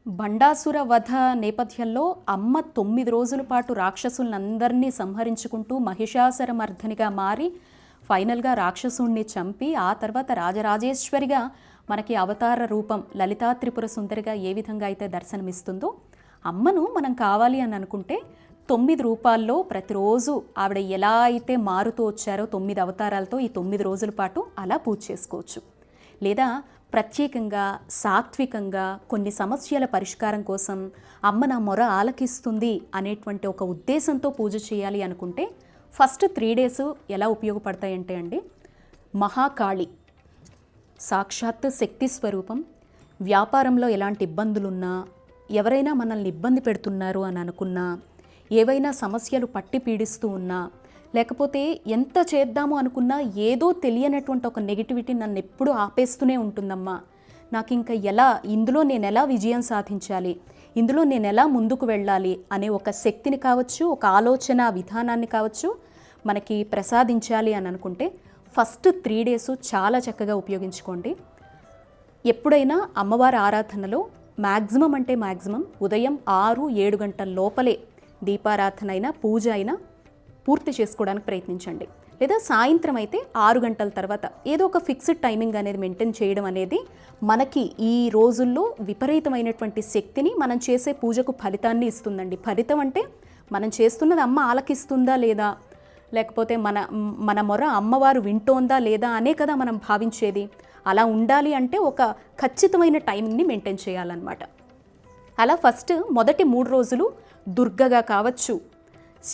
బండాసుర వధ నేపథ్యంలో అమ్మ 9 రోజుల పాటు రాక్షసులందరినీ సంహరించుకుంటూ మహిషాసురమర్ధనిగా మారి ఫైనల్గా రాక్షసుణ్ణి చంపి ఆ తర్వాత రాజరాజేశ్వరిగా మనకి అవతార రూపం లలితా త్రిపుర సుందరిగా ఏ విధంగా అయితే దర్శనమిస్తుందో అమ్మను మనం కావాలి అని అనుకుంటే 9 రూపాల్లో ప్రతిరోజు ఆవిడ ఎలా అయితే మారుతూ వచ్చారో 9 అవతారాలతో ఈ 9 రోజుల పాటు అలా పూజ చేసుకోవచ్చు. లేదా ప్రత్యేకంగా సాత్వికంగా కొన్ని సమస్యల పరిష్కారం కోసం అమ్మ నా మొర ఆలకిస్తుంది అనేటువంటి ఒక ఉద్దేశంతో పూజ చేయాలి అనుకుంటే ఫస్ట్ 3 డేస్ ఎలా ఉపయోగపడతాయంటే అండి, మహాకాళి సాక్షాత్ శక్తి స్వరూపం. వ్యాపారంలో ఎలాంటి ఇబ్బందులున్నా, ఎవరైనా మనల్ని ఇబ్బంది పెడుతున్నారు అని అనుకున్నా, ఏవైనా సమస్యలు పట్టి పీడిస్తూ ఉన్నా, లేకపోతే ఎంత చేద్దాము అనుకున్నా ఏదో తెలియనటువంటి ఒక నెగిటివిటీ నన్ను ఎప్పుడూ ఆపేస్తూనే ఉంటుందమ్మా, నాకు ఇంకా ఇందులో నేను ఎలా విజయం సాధించాలి, ఇందులో నేను ఎలా ముందుకు వెళ్ళాలి అనే ఒక శక్తిని కావచ్చు, ఒక ఆలోచన విధానాన్ని కావచ్చు మనకి ప్రసాదించాలి అని అనుకుంటే ఫస్ట్ 3 డేస్ చాలా చక్కగా ఉపయోగించుకోండి. ఎప్పుడైనా అమ్మవారి ఆరాధనలో మ్యాక్సిమం అంటే మ్యాక్సిమం ఉదయం 6-7 గంటల లోపలే దీపారాధన అయినా పూజ అయినా పూర్తి చేసుకోవడానికి ప్రయత్నించండి. లేదా సాయంత్రం అయితే 6 గంటల తర్వాత ఏదో ఒక ఫిక్స్డ్ టైమింగ్ అనేది మెయింటైన్ చేయడం అనేది మనకి ఈ రోజుల్లో విపరీతమైనటువంటి శక్తిని, మనం చేసే పూజకు ఫలితాన్ని ఇస్తుందండి. ఫలితం అంటే మనం చేస్తున్నది అమ్మ ఆలకిస్తుందా లేదా, లేకపోతే మన మొర అమ్మవారు వింటోందా లేదా అనే కదా మనం భావించేది. అలా ఉండాలి అంటే ఒక ఖచ్చితమైన టైంని మెయింటైన్ చేయాలన్నమాట. అలా ఫస్ట్ మొదటి 3 రోజులు దుర్గగా కావచ్చు,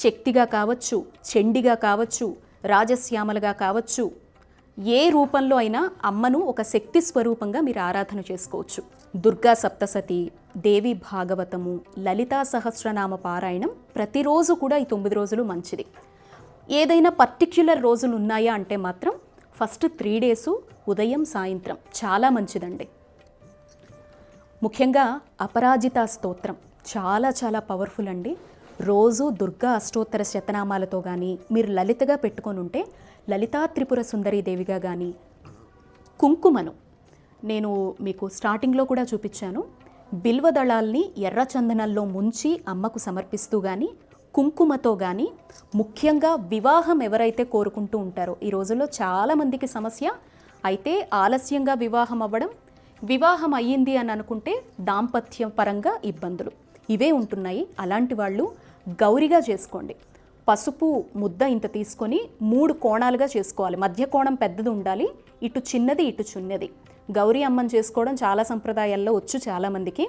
శక్తిగా కావచ్చు, చండిగా కావచ్చు, రాజశ్యామలుగా కావచ్చు, ఏ రూపంలో అయినా అమ్మను ఒక శక్తి స్వరూపంగా మీరు ఆరాధన చేసుకోవచ్చు. దుర్గా సప్తసతి, దేవి భాగవతము, లలితా సహస్రనామ పారాయణం ప్రతిరోజు కూడా ఈ 9 రోజులు మంచిది. ఏదైనా పర్టిక్యులర్ రోజులు ఉన్నాయా అంటే మాత్రం ఫస్ట్ 3 డేసు ఉదయం సాయంత్రం చాలా మంచిదండి. ముఖ్యంగా అపరాజిత స్తోత్రం చాలా చాలా పవర్ఫుల్ అండి. రోజు దుర్గా అష్టోత్తర శతనామాలతో కానీ మీరు లలితగా పెట్టుకొని ఉంటే లలితా త్రిపుర సుందరీ దేవిగా కానీ, కుంకుమను నేను మీకు స్టార్టింగ్లో కూడా చూపించాను, బిల్వదళాల్ని ఎర్రచందనంలో ముంచి అమ్మకు సమర్పిస్తూ కానీ, కుంకుమతో కానీ, ముఖ్యంగా వివాహం ఎవరైతే కోరుకుంటూ ఉంటారో, ఈ రోజుల్లో చాలామందికి సమస్య అయితే ఆలస్యంగా వివాహం అవ్వడం, వివాహం అయ్యింది అని అనుకుంటే దాంపత్య పరంగా ఇబ్బందులు ఇవే ఉంటున్నాయి. అలాంటి వాళ్ళు గౌరిగా చేసుకోండి. పసుపు ముద్ద ఇంత తీసుకొని 3 కోణాలుగా చేసుకోవాలి. మధ్య కోణం పెద్దది ఉండాలి, ఇటు చిన్నది ఇటు చిన్నది. గౌరీ అమ్మని చేసుకోవడం చాలా సంప్రదాయాల్లో వచ్చు చాలామందికి.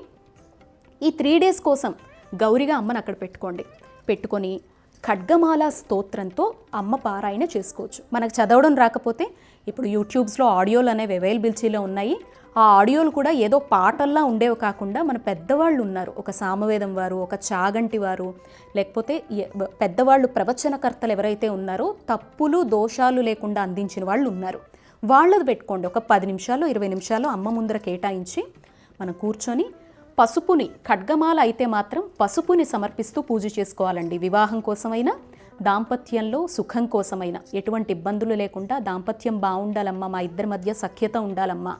ఈ 3 డేస్ కోసం గౌరిగా అమ్మని అక్కడ పెట్టుకొని ఖడ్గమాల స్తోత్రంతో అమ్మ పారాయణ చేసుకోవచ్చు. మనకు చదవడం రాకపోతే ఇప్పుడు యూట్యూబ్స్లో ఆడియోలు అనేవి అవైలబిలిటీలో ఉన్నాయి. ఆ ఆడియోలు కూడా ఏదో పాటల్లా ఉండేవి కాకుండా మన పెద్దవాళ్ళు ఉన్నారు, ఒక సామవేదం వారు, ఒక చాగంటి వారు, లేకపోతే పెద్దవాళ్ళు ప్రవచనకర్తలు ఎవరైతే ఉన్నారో తప్పులు దోషాలు లేకుండా అందించిన వాళ్ళు ఉన్నారు. వాళ్ళది పెట్టుకోండి. ఒక 10 నిమిషాలు 20 నిమిషాలు అమ్మ ముందర కేటాయించి మనం కూర్చొని పసుపుని, ఖడ్గమాల అయితే మాత్రం పసుపుని సమర్పిస్తూ పూజ చేసుకోవాలండి. వివాహం కోసమైనా, దాంపత్యంలో సుఖం కోసమైనా, ఎటువంటి ఇబ్బందులు లేకుండా దాంపత్యం బాగుండాలమ్మా, మా ఇద్దరి మధ్య సఖ్యత ఉండాలమ్మా,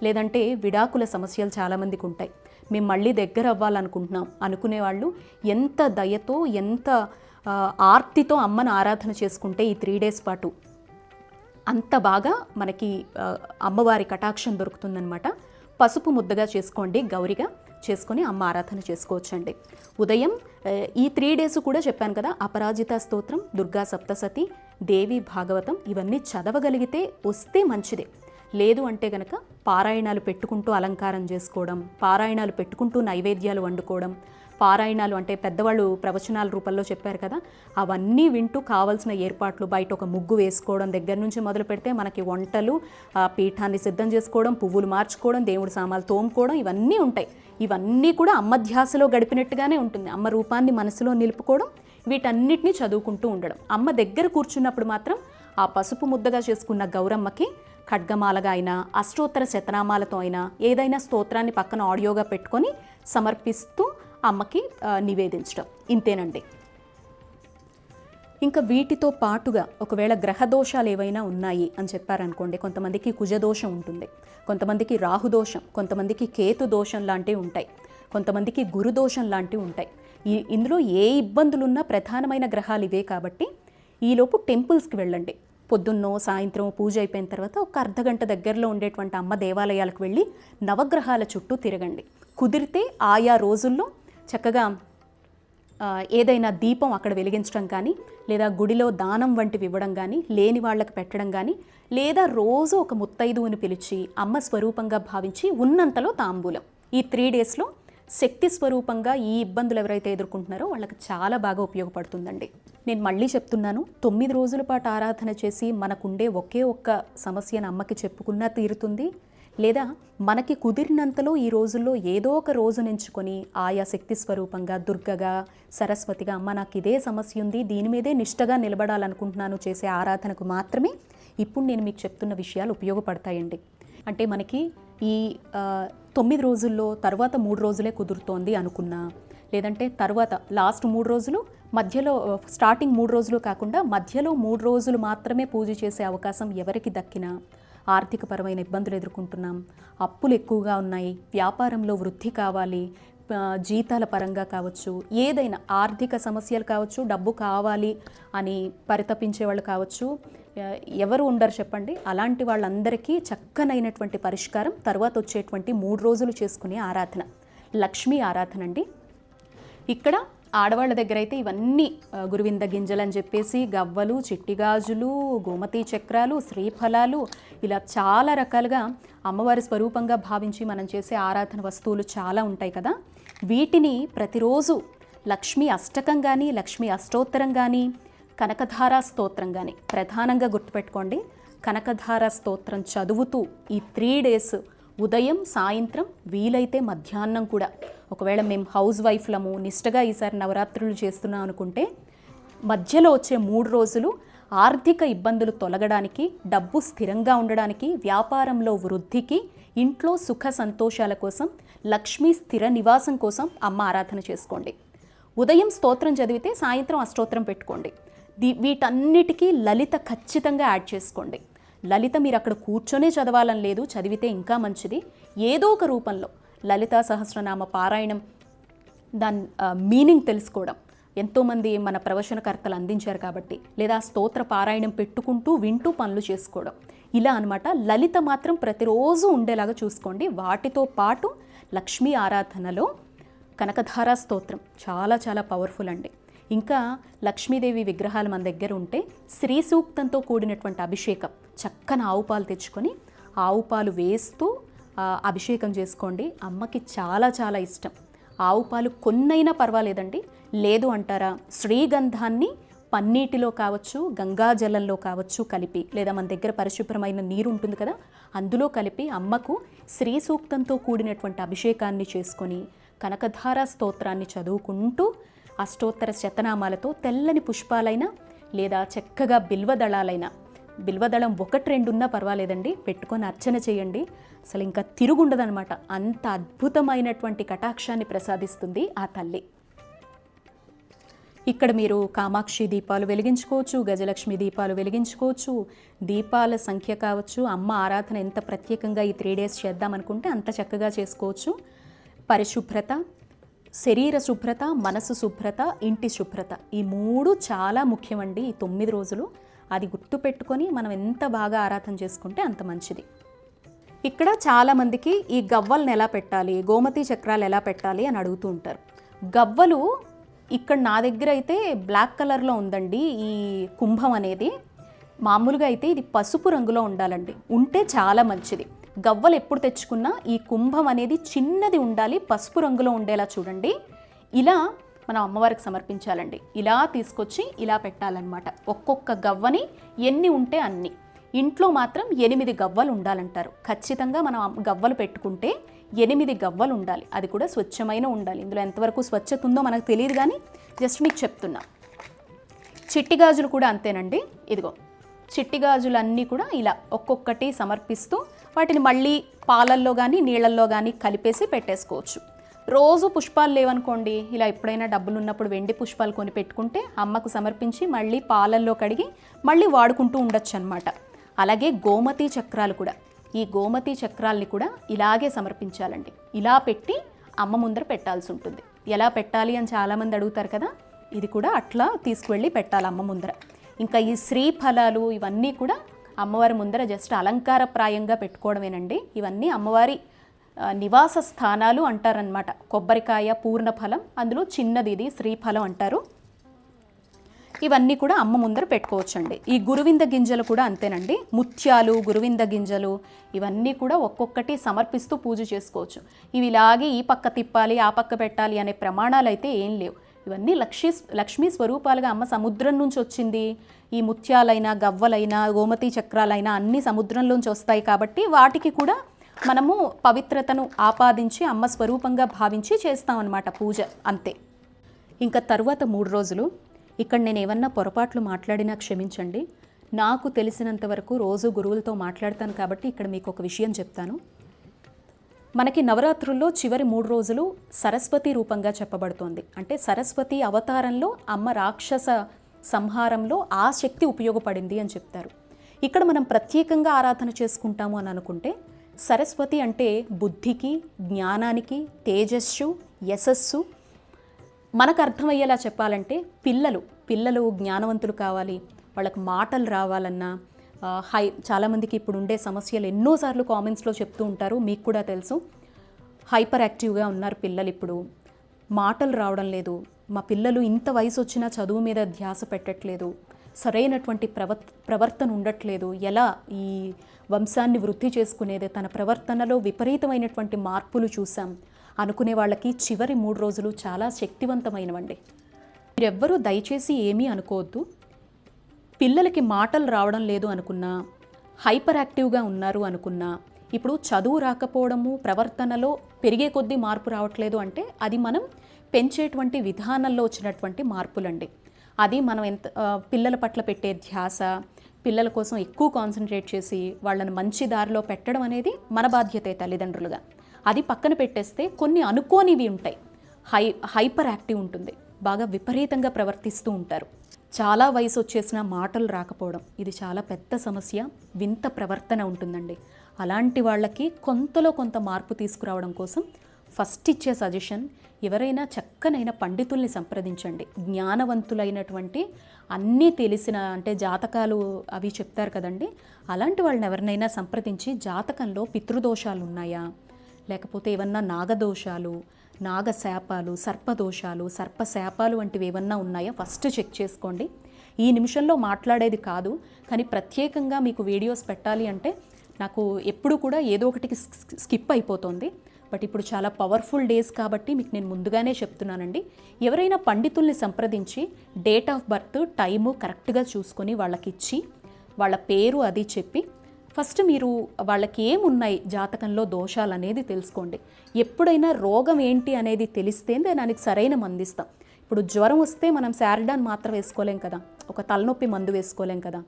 లేదంటే విడాకుల సమస్యలు చాలామందికి ఉంటాయి, మేము మళ్ళీ దగ్గర అవ్వాలనుకుంటున్నాం అనుకునేవాళ్ళు ఎంత దయతో ఎంత ఆర్తితో అమ్మను ఆరాధన చేసుకుంటే ఈ 3 డేస్ పాటు అంత బాగా మనకి అమ్మవారి కటాక్షం దొరుకుతుందనమాట. పసుపు ముద్దగా చేసుకోండి, గౌరిగా చేసుకొని అమ్మ ఆరాధన చేసుకోవచ్చండి. ఉదయం ఈ 3 డేస్ కూడా చెప్పాను కదా, అపరాజిత స్తోత్రం, దుర్గా సప్తసతి, దేవి భాగవతం ఇవన్నీ చదవగలిగితే వస్తే మంచిదే. లేదు అంటే గనక పారాయణాలు పెట్టుకుంటూ అలంకారం చేసుకోవడం, పారాయణాలు పెట్టుకుంటూ నైవేద్యాలు వండుకోవడం, పారాయణాలు అంటే పెద్దవాళ్ళు ప్రవచనాల రూపంలో చెప్పారు కదా, అవన్నీ వింటూ కావాల్సిన ఏర్పాట్లు, బయట ఒక ముగ్గు వేసుకోవడం దగ్గర నుంచి మొదలు పెడితే మనకి వంటలు, పీఠాన్ని సిద్ధం చేసుకోవడం, పువ్వులు మార్చుకోవడం, దేవుడి సామాన్లు తోముకోవడం ఇవన్నీ ఉంటాయి. ఇవన్నీ కూడా అమ్మ ధ్యాసలో గడిపినట్టుగానే ఉంటుంది. అమ్మ రూపాన్ని మనసులో నిలుపుకోవడం, వీటన్నిటినీ చదువుకుంటూ ఉండడం. అమ్మ దగ్గర కూర్చున్నప్పుడు మాత్రం ఆ పసుపు ముద్దగా చేసుకున్న గౌరమ్మకి ఖడ్గమాలగా అయినా, అష్టోత్తర శతనామాలతో అయినా, ఏదైనా స్తోత్రాన్ని పక్కన ఆడియోగా పెట్టుకొని సమర్పిస్తూ అమ్మకి నివేదించడం, ఇంతేనండి. ఇంకా వీటితో పాటుగా ఒకవేళ గ్రహదోషాలు ఏవైనా ఉన్నాయి అని చెప్పారనుకోండి, కొంతమందికి కుజదోషం ఉంటుంది, కొంతమందికి రాహుదోషం, కొంతమందికి కేతు దోషం లాంటివి ఉంటాయి, కొంతమందికి గురుదోషం లాంటివి ఉంటాయి. ఇందులో ఏ ఇబ్బందులున్నా ప్రధానమైన గ్రహాలు ఇవే కాబట్టి ఈలోపు టెంపుల్స్కి వెళ్ళండి. పొద్దున్నో సాయంత్రం పూజ అయిపోయిన తర్వాత ఒక అర్ధగంట దగ్గరలో ఉండేటువంటి అమ్మ దేవాలయాలకు వెళ్ళి నవగ్రహాల చుట్టూ తిరగండి. కుదిరితే ఆయా రోజుల్లో చక్కగా ఏదైనా దీపం అక్కడ వెలిగించడం కానీ, లేదా గుడిలో దానం వంటివి ఇవ్వడం కానీ, లేని వాళ్ళకి పెట్టడం కానీ, లేదా రోజు ఒక ముత్తైదువుని పిలిచి అమ్మ స్వరూపంగా భావించి ఉన్నంతలో తాంబూలం. ఈ 3 డేస్లో శక్తి స్వరూపంగా ఈ ఇబ్బందులు ఎవరైతే ఎదుర్కొంటున్నారో వాళ్ళకి చాలా బాగా ఉపయోగపడుతుందండి. నేను మళ్ళీ చెప్తున్నాను, 9 రోజుల పాటు ఆరాధన చేసి మనకుండే ఒకే ఒక్క సమస్యను అమ్మకి చెప్పుకున్నా తీరుతుంది. లేదా మనకి కుదిరినంతలో ఈ రోజుల్లో ఏదో ఒక రోజు ఎంచుకొని ఆయా శక్తి స్వరూపంగా దుర్గగా, సరస్వతిగా అమ్మ నాకు ఇదే సమస్య ఉంది, దీని మీదే నిష్టగా నిలబడాలనుకుంటున్నాను చేసే ఆరాధనకు మాత్రమే ఇప్పుడు నేను మీకు చెప్తున్న విషయాలు ఉపయోగపడతాయండి. అంటే మనకి ఈ 9 రోజుల్లో తర్వాత 3 రోజులే కుదురుతోంది అనుకున్నా, లేదంటే తర్వాత లాస్ట్ 3 రోజులు మధ్యలో స్టార్టింగ్ 3 రోజులు కాకుండా మధ్యలో 3 రోజులు మాత్రమే పూజ చేసే అవకాశం ఎవరికి దక్కినా, ఆర్థికపరమైన ఇబ్బందులు ఎదుర్కొంటున్నాం, అప్పులు ఎక్కువగా ఉన్నాయి, వ్యాపారంలో వృద్ధి కావాలి, జీతాల పరంగా కావచ్చు, ఏదైనా ఆర్థిక సమస్యలు కావచ్చు, డబ్బు కావాలి అని పరితపించే వాళ్ళు కావచ్చు, ఎవరు ఉండరు చెప్పండి. అలాంటి వాళ్ళందరికీ చక్కనైనటువంటి పరిష్కారం తర్వాత వచ్చేటువంటి 3 రోజులు చేసుకునే ఆరాధన లక్ష్మీ ఆరాధన అండి. ఇక్కడ ఆడవాళ్ళ దగ్గర అయితే ఇవన్నీ గురువింద గింజలు అని చెప్పేసి గవ్వలు, చిట్టిగాజులు, గోమతి చక్రాలు, శ్రీఫలాలు, ఇలా చాలా రకాలుగా అమ్మవారి స్వరూపంగా భావించి మనం చేసే ఆరాధన వస్తువులు చాలా ఉంటాయి కదా. వీటిని ప్రతిరోజు లక్ష్మీ అష్టకం కానీ, లక్ష్మీ అష్టోత్తరం కానీ, కనకధారా స్తోత్రం కానీ ప్రధానంగా గుర్తుపెట్టుకోండి. కనకధారా స్తోత్రం చదువుతూ ఈ 3 డేస్ ఉదయం, సాయంత్రం, వీలైతే మధ్యాహ్నం కూడా, ఒకవేళ మేము హౌస్ వైఫ్లము నిష్టగా ఈసారి నవరాత్రులు చేస్తున్నాం అనుకుంటే మధ్యలో వచ్చే 3 రోజులు ఆర్థిక ఇబ్బందులు తొలగడానికి, డబ్బు స్థిరంగా ఉండడానికి, వ్యాపారంలో వృద్ధికి, ఇంట్లో సుఖ సంతోషాల కోసం, లక్ష్మీ స్థిర నివాసం కోసం అమ్మ ఆరాధన చేసుకోండి. ఉదయం స్తోత్రం చదివితే సాయంత్రం అష్టోత్తరం పెట్టుకోండి. వీటన్నిటికీ లలిత ఖచ్చితంగా యాడ్ చేసుకోండి. లలిత మీరు అక్కడ కూర్చొనే చదవాలని లేదు, చదివితే ఇంకా మంచిది. ఏదో ఒక రూపంలో లలితా సహస్రనామ పారాయణం, దాని మీనింగ్ తెలుసుకోవడం ఎంతోమంది మన ప్రవచనకర్తలు అందించారు కాబట్టి, లేదా స్తోత్ర పారాయణం పెట్టుకుంటూ వింటూ పనులు చేసుకోవడం, ఇలా అనమాట. లలిత మాత్రం ప్రతిరోజు ఉండేలాగా చూసుకోండి. వాటితో పాటు లక్ష్మీ ఆరాధనలో కనకధారా స్తోత్రం చాలా చాలా పవర్ఫుల్ అండి. ఇంకా లక్ష్మీదేవి విగ్రహాలు మన దగ్గర ఉంటే శ్రీ సూక్తంతో కూడినటువంటి అభిషేకం, చక్కని ఆవు పాలు తెచ్చుకొని ఆవు పాలు వేస్తూ అభిషేకం చేసుకోండి. అమ్మకి చాలా చాలా ఇష్టం. ఆవు పాలు కొన్నైనా పర్వాలేదండి, లేదు అంటారా శ్రీగంధాన్ని పన్నీటిలో కావచ్చు, గంగాజలంలో కావచ్చు కలిపి, లేదా మన దగ్గర పరిశుభ్రమైన నీరు ఉంటుంది కదా అందులో కలిపి అమ్మకు శ్రీ సూక్తంతో కూడినటువంటి అభిషేకాన్ని చేసుకొని కనకధారా స్తోత్రాన్ని చదువుకుంటూ అష్టోత్తర శతనామాలతో తెల్లని పుష్పాలైనా లేదా చక్కగా బిల్వదళాలైనా, బిల్వదళం 1-2 ఉన్నా పర్వాలేదండి, పెట్టుకొని అర్చన చేయండి. అసలు ఇంకా తిరుగుండదనమాట. అంత అద్భుతమైనటువంటి కటాక్షాన్ని ప్రసాదిస్తుంది ఆ తల్లి. ఇక్కడ మీరు కామాక్షి దీపాలు వెలిగించుకోవచ్చు, గజలక్ష్మి దీపాలు వెలిగించుకోవచ్చు. దీపాల సంఖ్య కావచ్చు, అమ్మ ఆరాధన ఎంత ప్రత్యేకంగా ఈ 3 డేస్ చేద్దామనుకుంటే అంత చక్కగా చేసుకోవచ్చు. పరిశుభ్రత, శరీర శుభ్రత, మనసు శుభ్రత, ఇంటి శుభ్రత, ఈ 3 చాలా ముఖ్యమండి ఈ 9 రోజులు. అది గుర్తుపెట్టుకొని మనం ఎంత బాగా ఆరాధన చేసుకుంటే అంత మంచిది. ఇక్కడ చాలామందికి ఈ గవ్వలను ఎలా పెట్టాలి, గోమతి చక్రాలు ఎలా పెట్టాలి అని అడుగుతూ ఉంటారు. గవ్వలు ఇక్కడ నా దగ్గర అయితే బ్లాక్ కలర్లో ఉందండి. ఈ కుంభం అనేది మామూలుగా అయితే ఇది పసుపు రంగులో ఉండాలండి, ఉంటే చాలా మంచిది. గవ్వలు ఎప్పుడు తెచ్చుకున్నా ఈ కుంభం అనేది చిన్నది ఉండాలి, పసుపు రంగులో ఉండేలా చూడండి. ఇలా మనం అమ్మవారికి సమర్పించాలండి. ఇలా తీసుకొచ్చి ఇలా పెట్టాలన్నమాట. ఒక్కొక్క గవ్వని ఎన్ని ఉంటే అన్ని. ఇంట్లో మాత్రం 8 గవ్వలు ఉండాలంటారు. ఖచ్చితంగా మనం గవ్వలు పెట్టుకుంటే 8 గవ్వలు ఉండాలి. అది కూడా స్వచ్ఛమైన ఉండాలి. ఇందులో ఎంతవరకు స్వచ్ఛత ఉందో మనకు తెలియదు, కానీ జస్ట్ మీకు చెప్తున్నా. చిట్టి గాజులు కూడా అంతేనండి. ఇదిగో చిట్టి గాజులన్నీ కూడా ఇలా ఒక్కొక్కటి సమర్పిస్తూ వాటిని మళ్ళీ పాలల్లో కానీ నీళ్ళల్లో కానీ కలిపేసి పెట్టేసుకోవచ్చు. రోజు పుష్పాలు లేవనుకోండి, ఇలా ఎప్పుడైనా డబ్బులు ఉన్నప్పుడు వెండి పుష్పాలు కొని పెట్టుకుంటే అమ్మకు సమర్పించి మళ్ళీ పాలల్లో కడిగి మళ్ళీ వాడుకుంటూ ఉండొచ్చు అన్నమాట. అలాగే గోమతి చక్రాలు కూడా, ఈ గోమతి చక్రాల్ని కూడా ఇలాగే సమర్పించాలండి. ఇలా పెట్టి అమ్మ ముందర పెట్టాల్సి ఉంటుంది. ఎలా పెట్టాలి అని చాలామంది అడుగుతారు కదా, ఇది కూడా అట్లా తీసుకువెళ్ళి పెట్టాలి అమ్మ ముందర. ఇంకా ఈ శ్రీఫలాలు ఇవన్నీ కూడా అమ్మవారి ముందర జస్ట్ అలంకారప్రాయంగా పెట్టుకోవడమేనండి. ఇవన్నీ అమ్మవారి నివాస స్థానాలు అంటారనమాట. కొబ్బరికాయ పూర్ణఫలం, అందులో చిన్నది ఇది శ్రీఫలం అంటారు. ఇవన్నీ కూడా అమ్మ ముందర పెట్టుకోవచ్చండి. ఈ గురువింద గింజలు కూడా అంతేనండి. ముత్యాలు, గురువింద గింజలు ఇవన్నీ కూడా ఒక్కొక్కటి సమర్పిస్తూ పూజ చేసుకోవచ్చు. ఇవి ఇలాగే ఈ పక్క తిప్పాలి ఆ పక్క పెట్టాలి అనే ప్రమాణాలు అయితే ఏం లేవు. ఇవన్నీ లక్ష్మీ స్వరూపాలుగా అమ్మ సముద్రం నుంచి వచ్చింది. ఈ ముత్యాలైనా గవ్వలైనా గోమతి చక్రాలైనా అన్నీ సముద్రంలోంచి వస్తాయి కాబట్టి వాటికి కూడా మనము పవిత్రతను ఆపాదించి అమ్మ స్వరూపంగా భావించి చేస్తామన్నమాట పూజ, అంతే. ఇంకా తరువాత 3 రోజులు ఇక్కడ నేను ఏమన్నా పొరపాట్లు మాట్లాడినా క్షమించండి. నాకు తెలిసినంత వరకు రోజు గురువులతో మాట్లాడతాను కాబట్టి ఇక్కడ మీకు ఒక విషయం చెప్తాను. మనకి నవరాత్రుల్లో చివరి 3 రోజులు సరస్వతి రూపంగా చెప్పబడుతోంది. అంటే సరస్వతి అవతారంలో అమ్మ రాక్షస సంహారంలో ఆ శక్తి ఉపయోగపడింది అని చెప్తారు. ఇక్కడ మనం ప్రత్యేకంగా ఆరాధన చేసుకుంటాము అని అనుకుంటే, సరస్వతి అంటే బుద్ధికి, జ్ఞానానికి, తేజస్సు, యశస్సు. మనకు అర్థమయ్యేలా చెప్పాలంటే పిల్లలు జ్ఞానవంతులు కావాలి, వాళ్ళకు మాటలు రావాలన్నా, చాలామందికి ఇప్పుడు ఉండే సమస్యలు ఎన్నోసార్లు కామెంట్స్లో చెప్తూ ఉంటారు, మీకు కూడా తెలుసు. హైపర్ యాక్టివ్గా ఉన్నారు పిల్లలు, ఇప్పుడు మాటలు రావడం లేదు, మా పిల్లలు ఇంత వయసు వచ్చినా చదువు మీద ధ్యాస పెట్టట్లేదు, సరైనటువంటి ప్రవర్తన ఉండట్లేదు, ఎలా ఈ వంశాన్ని వృద్ధి చేసుకునేది, తన ప్రవర్తనలో విపరీతమైనటువంటి మార్పులు చూసాం అనుకునే వాళ్ళకి చివరి 3 రోజులు చాలా శక్తివంతమైనవండి. మీరెవ్వరూ దయచేసి ఏమీ అనుకోవద్దు. పిల్లలకి మాటలు రావడం లేదు అనుకున్నా, హైపర్ యాక్టివ్గా ఉన్నారు అనుకున్నా, ఇప్పుడు చదువు రాకపోవడము, ప్రవర్తనలో పెరిగే కొద్దీ మార్పు రావట్లేదు అంటే అది మనం పెంచేటువంటి విధానంలో వచ్చినటువంటి మార్పులండి. అది మనం పిల్లల పట్ల పెట్టే ధ్యాస, పిల్లల కోసం ఎక్కువ కాన్సన్ట్రేట్ చేసి వాళ్ళని మంచి దారిలో పెట్టడం అనేది మన బాధ్యతే తల్లిదండ్రులుగా. అది పక్కన పెట్టేస్తే కొన్ని అనుకోనివి ఉంటాయి. హైపర్ యాక్టివ్ ఉంటుంది, బాగా విపరీతంగా ప్రవర్తిస్తూ ఉంటారు, చాలా వయసు వచ్చేసిన మాటలు రాకపోవడం, ఇది చాలా పెద్ద సమస్య, వింత ప్రవర్తన ఉంటుందండి. అలాంటి వాళ్ళకి కొంతలో కొంత మార్పు తీసుకురావడం కోసం ఫస్ట్ ఇచ్చే సజెషన్, ఎవరైనా చక్కనైన పండితుల్ని సంప్రదించండి. జ్ఞానవంతులైనటువంటి అన్నీ తెలిసిన, అంటే జాతకాలు అవి చెప్తారు కదండి, అలాంటి వాళ్ళని ఎవరినైనా సంప్రదించి జాతకంలో పితృదోషాలు ఉన్నాయా, లేకపోతే ఏమన్నా నాగదోషాలు, నాగశాపాలు, సర్పదోషాలు, సర్పశాపాలు వంటివి ఏమన్నా ఉన్నాయా ఫస్ట్ చెక్ చేసుకోండి. ఈ నిమిషంలో మాట్లాడేది కాదు, కానీ ప్రత్యేకంగా మీకు వీడియోస్ పెట్టాలి అంటే నాకు ఎప్పుడు కూడా ఏదో ఒకటికి స్కిప్ అయిపోతుంది. బట్ ఇప్పుడు చాలా పవర్ఫుల్ డేస్ కాబట్టి మీకు నేను ముందుగానే చెప్తున్నానండి. ఎవరైనా పండితుల్ని సంప్రదించి డేట్ ఆఫ్ బర్త్, టైము కరెక్ట్గా చూసుకొని వాళ్ళకి ఇచ్చి వాళ్ళ పేరు అది చెప్పి ఫస్ట్ మీరు వాళ్ళకి ఏమున్నాయి జాతకంలో దోషాలు అనేది తెలుసుకోండి. ఎప్పుడైనా రోగం ఏంటి అనేది తెలిస్తే దానికి సరైన మందు ఇస్తాం. ఇప్పుడు జ్వరం వస్తే మనం శారిడాన్ మాత్రం వేసుకోలేం కదా, ఒక తలనొప్పి మందు వేసుకోలేం కదా.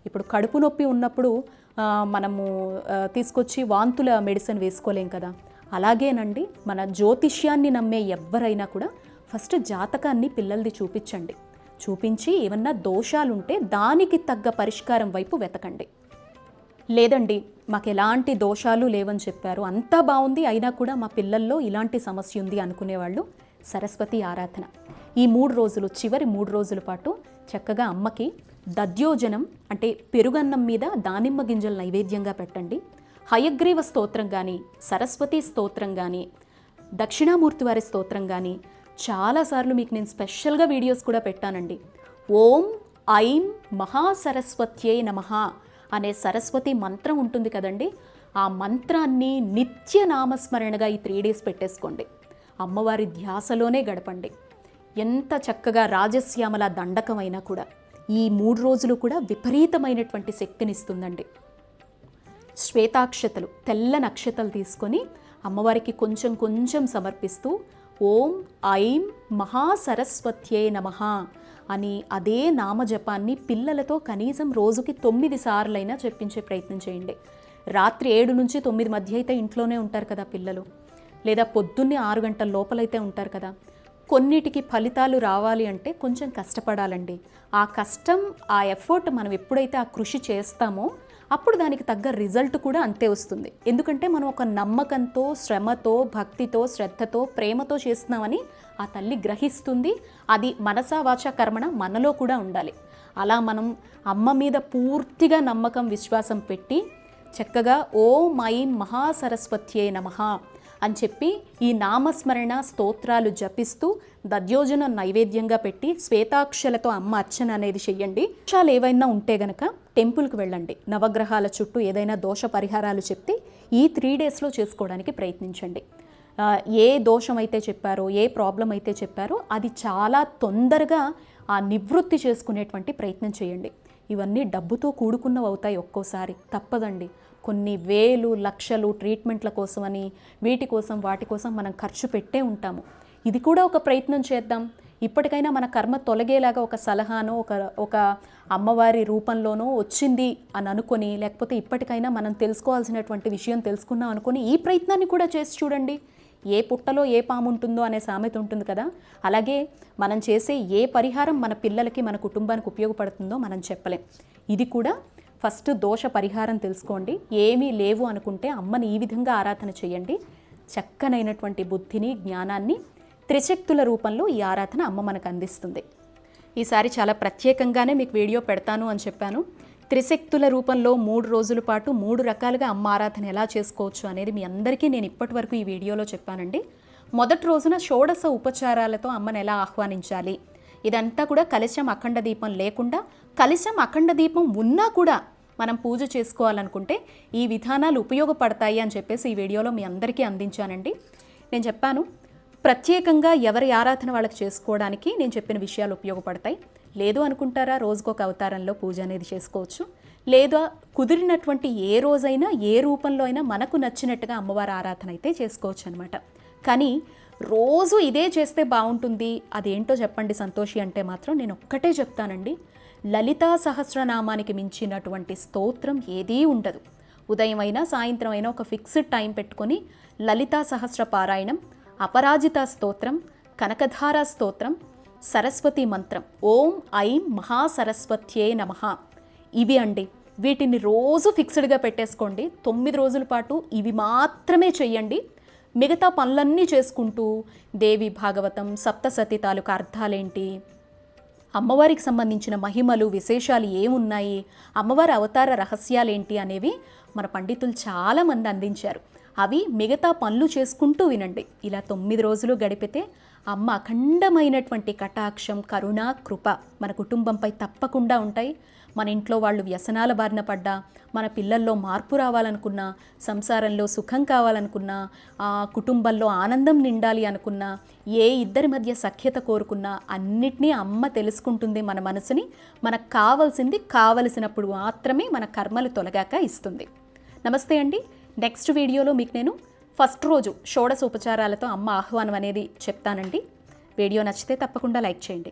ఇప్పుడు కడుపు నొప్పి ఉన్నప్పుడు మనము తీసుకొచ్చి వాంతుల మెడిసిన్ వేసుకోలేం కదా. అలాగేనండి, మన జ్యోతిష్యాన్ని నమ్మే ఎవరైనా కూడా ఫస్ట్ జాతకాన్ని పిల్లలది చూపించి ఏమన్నా దోషాలుంటే దానికి తగ్గ పరిష్కారం వైపు వెతకండి. లేదండి మాకు ఎలాంటి దోషాలు లేవని చెప్పారు, అంతా బాగుంది, అయినా కూడా మా పిల్లల్లో ఇలాంటి సమస్య ఉంది అనుకునేవాళ్ళు సరస్వతి ఆరాధన ఈ 3 రోజులు, చివరి 3 రోజుల పాటు చక్కగా అమ్మకి దధ్యోజనం అంటే పెరుగన్నం మీద దానిమ్మ గింజలు నైవేద్యంగా పెట్టండి. హయగ్రీవ స్తోత్రం కానీ, సరస్వతి స్తోత్రం కానీ, దక్షిణామూర్తి వారి స్తోత్రం కానీ చాలాసార్లు మీకు నేను స్పెషల్గా వీడియోస్ కూడా పెట్టానండి. ఓం ఐం మహాసరస్వత్యై నమః అనే సరస్వతి మంత్రం ఉంటుంది కదండి, ఆ మంత్రాన్ని నిత్య నామస్మరణగా ఈ 3 days పెట్టేసుకోండి. అమ్మవారి ధ్యాసలోనే గడపండి. ఎంత చక్కగా రాజశ్యామల దండకమైనా కూడా ఈ 3 రోజులు కూడా విపరీతమైనటువంటి శక్తినిస్తుందండి. శ్వేతాక్షతలు, తెల్ల నక్షతలు తీసుకొని అమ్మవారికి కొంచెం కొంచెం సమర్పిస్తూ ఓం ఐం మహాసరస్వత్యై నమః అని అదే నామజపాన్ని పిల్లలతో కనీసం రోజుకి 9 సార్లైనా చెప్పించే ప్రయత్నం చేయండి. రాత్రి 7 నుంచి 9 మధ్య అయితే ఇంట్లోనే ఉంటారు కదా పిల్లలు, లేదా పొద్దున్నే 6 గంటల లోపలైతే ఉంటారు కదా. కొన్నిటికి ఫలితాలు రావాలి అంటే కొంచెం కష్టపడాలండి. ఆ కష్టం, ఆ ఎఫర్ట్ మనం ఎప్పుడైతే ఆ కృషి చేస్తామో అప్పుడు దానికి తగ్గ రిజల్ట్ కూడా అంతే వస్తుంది. ఎందుకంటే మనం ఒక నమ్మకంతో, శ్రమతో, భక్తితో, శ్రద్ధతో, ప్రేమతో చేస్తున్నామని ఆ తల్లి గ్రహిస్తుంది. అది మనసా వాచా కర్మణ మనలో కూడా ఉండాలి. అలా మనం అమ్మ మీద పూర్తిగా నమ్మకం, విశ్వాసం పెట్టి చక్కగా ఓం ఐం మహాసరస్వత్యే నమః అని చెప్పి ఈ నామస్మరణ స్తోత్రాలు జపిస్తూ దధ్యోజనం నైవేద్యంగా పెట్టి శ్వేతాక్షలతో అమ్మ అర్చన అనేది చెయ్యండి. దోషాలు ఏవైనా ఉంటే గనక టెంపుల్కి వెళ్ళండి. నవగ్రహాల చుట్టూ ఏదైనా దోష పరిహారాలు చెప్తే ఈ 3 డేస్లో చేసుకోవడానికి ప్రయత్నించండి. ఏ దోషం అయితే చెప్పారో, ఏ ప్రాబ్లం అయితే చెప్పారో అది చాలా తొందరగా ఆ నివృత్తి చేసుకునేటువంటి ప్రయత్నం చేయండి. ఇవన్నీ డబ్బుతో కూడుకున్నవి అవుతాయి. ఒక్కోసారి తప్పదండి. కొన్ని వేలు లక్షలు ట్రీట్మెంట్ల కోసమని వీటి కోసం వాటి కోసం మనం ఖర్చు పెట్టే ఉంటాము. ఇది కూడా ఒక ప్రయత్నం చేద్దాం. ఇప్పటికైనా మన కర్మ తొలగేలాగా ఒక సలహానో ఒక అమ్మవారి రూపంలోనో వచ్చింది అని అనుకొని, లేకపోతే ఇప్పటికైనా మనం తెలుసుకోవాల్సినటువంటి విషయం తెలుసుకున్నాం అనుకొని ఈ ప్రయత్నాన్ని కూడా చేసి చూడండి. ఏ పుట్టలో ఏ పాము ఉంటుందో అనే సామెత ఉంటుంది కదా, అలాగే మనం చేసే ఏ పరిహారం మన పిల్లలకి, మన కుటుంబానికి ఉపయోగపడుతుందో మనం చెప్పలేం. ఇది కూడా ఫస్ట్ దోష పరిహారం తెలుసుకోండి. ఏమీ లేవు అనుకుంటే అమ్మని ఈ విధంగా ఆరాధన చేయండి. చక్కనైనటువంటి బుద్ధిని, జ్ఞానాన్ని త్రిశక్తుల రూపంలో ఈ ఆరాధన అమ్మ మనకు అందిస్తుంది. ఈసారి చాలా ప్రత్యేకంగానే మీకు వీడియో పెడతాను అని చెప్పాను. త్రిశక్తుల రూపంలో 3 రోజుల పాటు 3 రకాలుగా అమ్మ ఆరాధన ఎలా చేసుకోవచ్చు అనేది మీ అందరికీ నేను ఇప్పటి వరకు ఈ వీడియోలో చెప్పానండి. మొదటి రోజున షోడశ ఉపచారాలతో అమ్మని ఎలా ఆహ్వానించాలి, ఇదంతా కూడా కలశం అఖండ దీపం లేకుండా, కలశం అఖండ దీపం ఉన్నా కూడా మనం పూజ చేసుకోవాలనుకుంటే ఈ విధానాలు ఉపయోగపడతాయి అని చెప్పేసి ఈ వీడియోలో మీ అందరికీ అందించానండి. నేను చెప్పాను ప్రత్యేకంగా ఎవరి ఆరాధన వాళ్ళకి చేసుకోవడానికి నేను చెప్పిన విషయాలు ఉపయోగపడతాయి. లేదు అనుకుంటారా, రోజుకొక అవతారంలో పూజ అనేది చేసుకోవచ్చు. లేదా కుదిరినటువంటి ఏ రోజైనా ఏ రూపంలో అయినా మనకు నచ్చినట్టుగా అమ్మవారి ఆరాధన అయితే చేసుకోవచ్చు అనమాట. కానీ రోజు ఇదే చేస్తే బాగుంటుంది, అదేంటో చెప్పండి సంతోషి అంటే మాత్రం నేను ఒక్కటే చెప్తానండి. లలితా సహస్రనామానికి మించినటువంటి స్తోత్రం ఏదీ ఉండదు. ఉదయం అయినా సాయంత్రం అయినా ఒక ఫిక్స్డ్ టైం పెట్టుకొని లలితా సహస్ర పారాయణం, అపరాజిత స్తోత్రం, కనకధార స్తోత్రం, సరస్వతి మంత్రం, ఓం ఐం మహాసరస్వత్యే నమః, ఇవి అండి. వీటిని రోజు ఫిక్స్డ్గా పెట్టేసుకోండి. 9 రోజుల పాటు ఇవి మాత్రమే చెయ్యండి. మిగతా పనులన్నీ చేసుకుంటూ దేవి భాగవతం, సప్తసతి తాలూకా అర్థాలేంటి, అమ్మవారికి సంబంధించిన మహిమలు, విశేషాలు ఏమున్నాయి, అమ్మవారి అవతార రహస్యాలేంటి అనేవి మన పండితులు చాలామంది అందించారు. అవి మిగతా పనులు చేసుకుంటూ వినండి. ఇలా 9 రోజులు గడిపితే అమ్మ అఖండమైనటువంటి కటాక్షం, కరుణ, కృప మన కుటుంబంపై తప్పకుండా ఉంటాయి. మన ఇంట్లో వాళ్ళు వ్యసనాల బారిన పడ్డా, మన పిల్లల్లో మార్పు రావాలనుకున్నా, సంసారంలో సుఖం కావాలనుకున్నా, కుటుంబంలో ఆనందం నిండాలి అనుకున్నా, ఏ ఇద్దరి మధ్య సఖ్యత కోరుకున్నా అన్నిటినీ అమ్మ తెలుసుకుంటుంది. మన మనసుని మనకు కావలసినప్పుడు మాత్రమే మన కర్మలు తొలగాక ఇస్తుంది. నమస్తే అండి. నెక్స్ట్ వీడియోలో మీకు నేను ఫస్ట్ రోజు షోడశ ఉపచారాలతో అమ్మ ఆహ్వానం అనేది చెప్తానండి. వీడియో నచ్చితే తప్పకుండా లైక్ చేయండి.